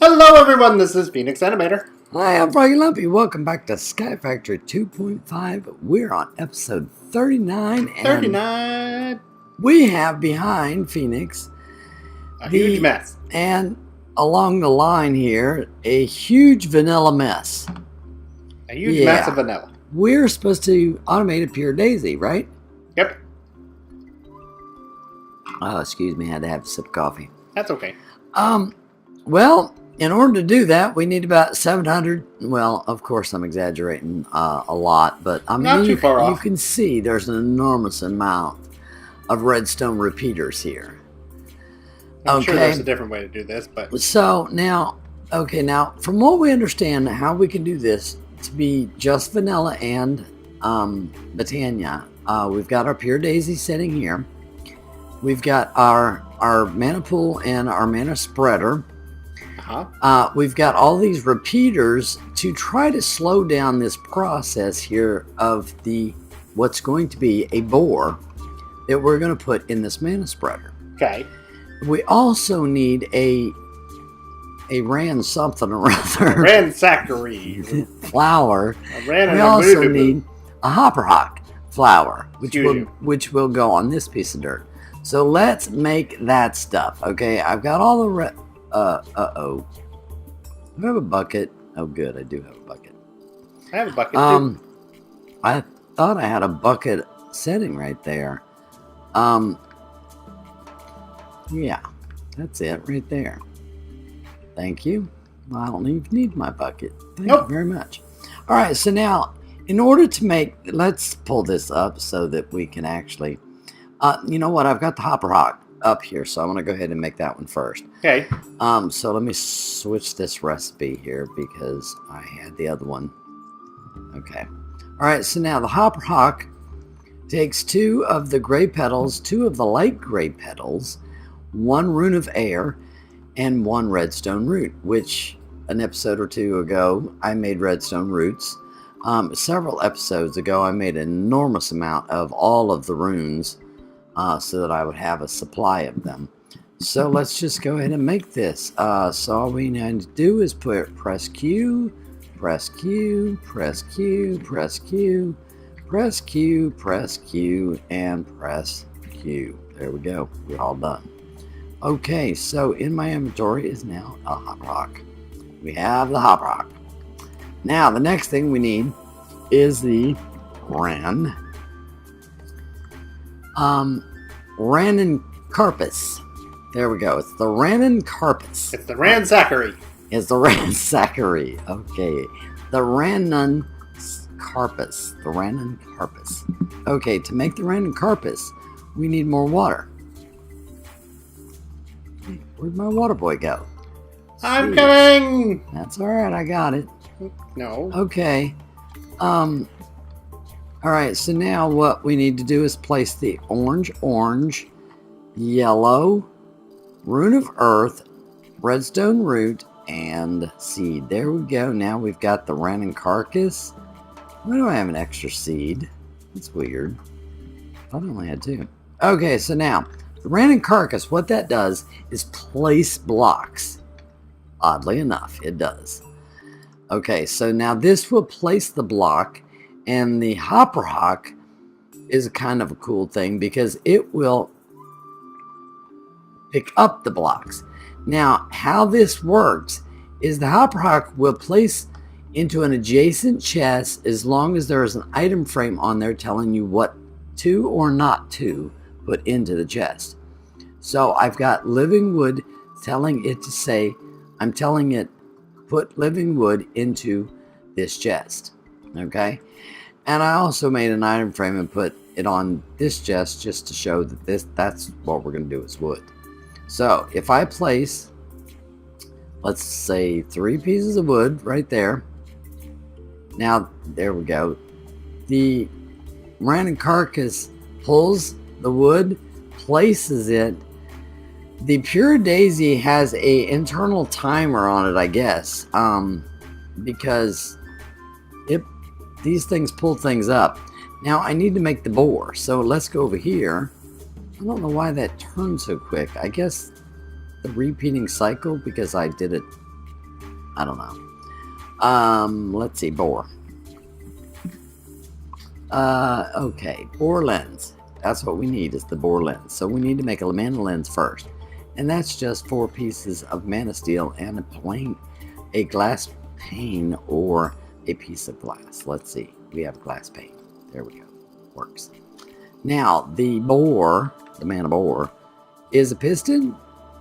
Hello everyone, this is Phoenix Animator. Hi, I'm Froggy Lumpy. Welcome back to Sky Factory 2.5. We're on episode 39. And 39. we have behind Phenix A huge mess. And along the line here, a huge vanilla mess. A huge mess of vanilla. We're supposed to automate a pure daisy, right? Yep. Oh, excuse me, I had to have a sip of coffee. That's okay. Well, in order to do that, we need about 700. Well, of course, I'm exaggerating a lot, but I mean, Not too far off. You can see there's an enormous amount of redstone repeaters here. I'm sure there's a different way to do this, but so now, from what we understand, how we can do this to be just vanilla and Botania, we've got our pure daisy sitting here. We've got our mana pool and our mana spreader. We've got all these repeaters to try to slow down this process here of what's going to be a bore that we're going to put in this mana spreader. Okay. We also need a ran something or other. A ransackery. Flower. We also need a hopper hawk flower, which will go on this piece of dirt. So let's make that stuff. Okay, I've got all the do I have a bucket? Oh, good, I do have a bucket. I have a bucket too. I thought I had a bucket sitting right there. Yeah, that's it right there. Thank you. I don't even need my bucket. Thank you very much. All right, so now, in order to let's pull this up so that we can actually, you know what? I've got the hopper hawk up here, so I'm going to go ahead and make that one first. Okay. So let me switch this recipe here because I had the other one. Okay. All right, so now the hopper hawk takes 2 of the gray petals, 2 of the light gray petals, 1 rune of air, and 1 redstone root, which an episode or 2 ago I made redstone roots. Several episodes ago I made an enormous amount of all of the runes so that I would have a supply of them. So let's just go ahead and make this. So all we need to do is press Q, press Q, press Q, press Q, press Q, press Q, and press Q. There we go. We're all done. Okay, so in my inventory is now a hopper hawk. We have the hopper hawk. Now the next thing we need is the Ranuncarpus. There we go. It's the Ranuncarpus. It's the ransackery. It's the ransackery. Okay. The Ranuncarpus. The Ranuncarpus. Okay, to make the Ranuncarpus, we need more water. Where'd my water boy go? I'm coming! That's alright, I got it. No. Okay. Alright, so now what we need to do is place the orange, yellow, rune of earth, redstone root, and seed. There we go. Now we've got the Ranuncarpus. Why do I have an extra seed? That's weird. I thought I only had 2. Okay, so now, the Ranuncarpus, what that does is place blocks. Oddly enough, it does. Okay, so now this will place the block, and the hopper hawk is kind of a cool thing because it will pick up the blocks. Now, how this works is the hopper hawk will place into an adjacent chest as long as there is an item frame on there telling you what to or not to put into the chest. So I've got living wood telling it to say, I'm telling it put living wood into this chest. Okay, and I also made an item frame and put it on this chest just to show that that's what we're going to do is wood. So if I place, let's say 3 pieces of wood right there. Now there we go. The Ranuncarpus pulls the wood, places it. The pure daisy has a internal timer on it, I guess, because these things pull things up. Now I need to make the bore, so let's go over here. I don't know why that turned so quick. I guess the repeating cycle, because I did it I don't know. Let's see, bore. Okay, bore lens. That's what we need, is the bore lens. So we need to make a mana lens first. And that's just 4 pieces of mana steel and a glass pane or a piece of glass. Let's see. We have glass pane. There we go. Works. Now, the bore, the mana bore, is a piston,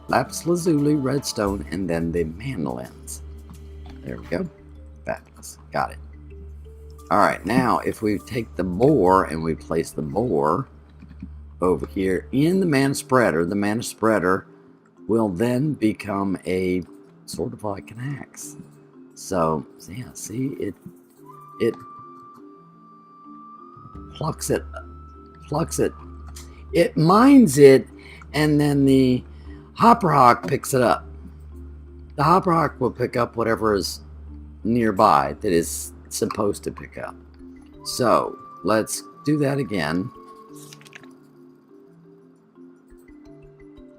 lapis lazuli, redstone, and then the mana lens. There we go. Fabulous. Got it. Alright, now if we take the bore and we place the bore over here in the mana spreader will then become a sort of like an axe. So, yeah, see, it plucks it, it mines it, and then the hopper hawk picks it up. The hopper hawk will pick up whatever is nearby that is supposed to pick up. So let's do that again.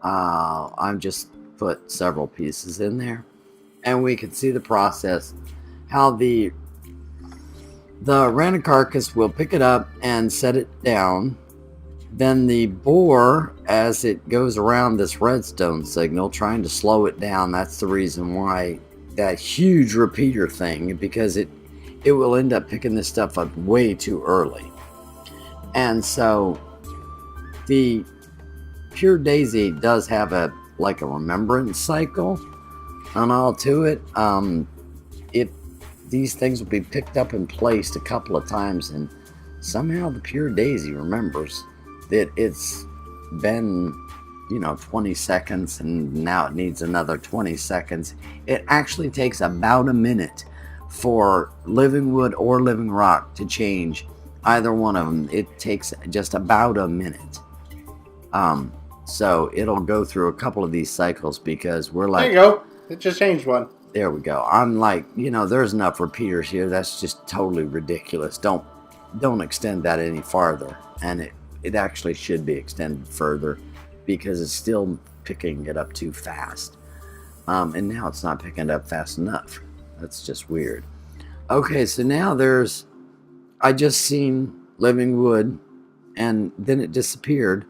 I'm just put several pieces in there, and we can see the process, how the random carcass will pick it up and set it down. Then the bore, as it goes around this redstone signal, trying to slow it down. That's the reason why that huge repeater thing, because it will end up picking this stuff up way too early. And so the Pure Daisy does have a remembrance cycle and all to it. These things will be picked up and placed a couple of times, and somehow the Pure Daisy remembers that it's been 20 seconds and now it needs another 20 seconds. It actually takes about a minute for living wood or living rock to change. Either one of them, it takes just about a minute. So it'll go through a couple of these cycles, because we're like, there you go, it just changed one. There we go. I'm like, there's enough repeaters here. That's just totally ridiculous. Don't extend that any farther. And it actually should be extended further, because it's still picking it up too fast. And now it's not picking it up fast enough. That's just weird. Okay, so now I just seen living wood, and then it disappeared.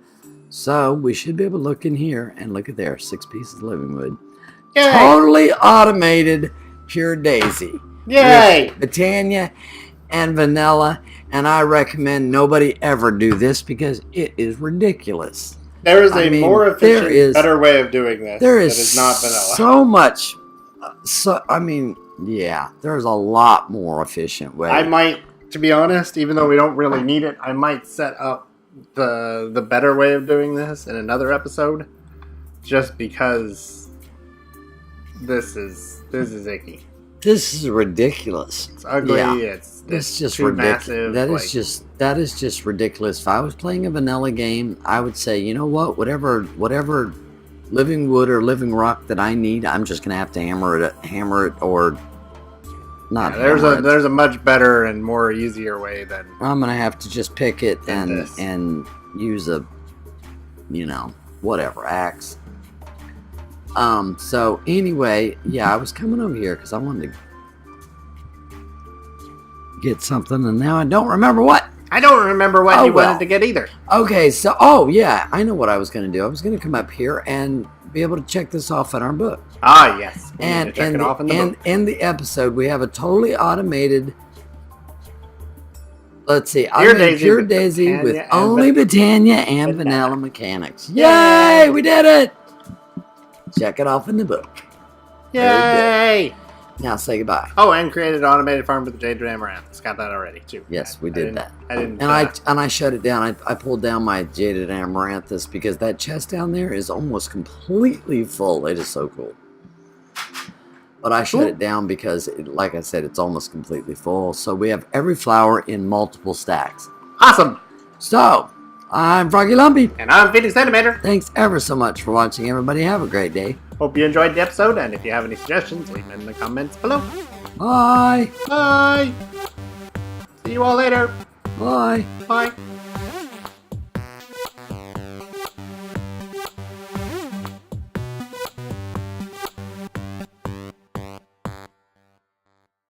So we should be able to look in here, and look at there, 6 pieces of living wood. Yay! Totally automated Pure Daisy. Yay! With Britannia and vanilla, and I recommend nobody ever do this, because it is ridiculous. There is more efficient, better way of doing this. There is that is not vanilla. So much. Yeah, there's a lot more efficient way. I might, to be honest, even though we don't really need it, I might set up the better way of doing this in another episode, just because this is icky. This is ridiculous. It's ugly. Yeah. It's just too ridiculous. massive. That is just ridiculous. If I was playing a vanilla game, I would say, you know what, whatever living wood or living rock that I need, I'm just gonna have to hammer it or not. Yeah, there's a much better and more easier way than I'm gonna have to just pick it and use a whatever axe. So anyway, yeah, I was coming over here because I wanted to get something, and now I don't remember what. I don't remember what you wanted to get either. Okay, so yeah, I know what I was going to do. I was going to come up here and be able to check this off in our book. Ah, yes. And in the episode, we have a totally automated. Let's see, Pure Daisy with only Britannia and vanilla mechanics. Yay! We did it. Check it off in the book. Yay! Now say goodbye. Oh, and created an automated farm with the Jaded Amaranth. It's got that already too. Yes, we did that. I didn't. And I shut it down. I pulled down my Jaded Amaranthus because that chest down there is almost completely full. It is so cool. But I shut it down because, like I said, it's almost completely full. So we have every flower in multiple stacks. Awesome. So I'm Froggy Lumpy. And I'm Phenix Centimeter. Thanks ever so much for watching, everybody. Have a great day. Hope you enjoyed the episode, and if you have any suggestions, leave them in the comments below. Bye. Bye. See you all later. Bye. Bye.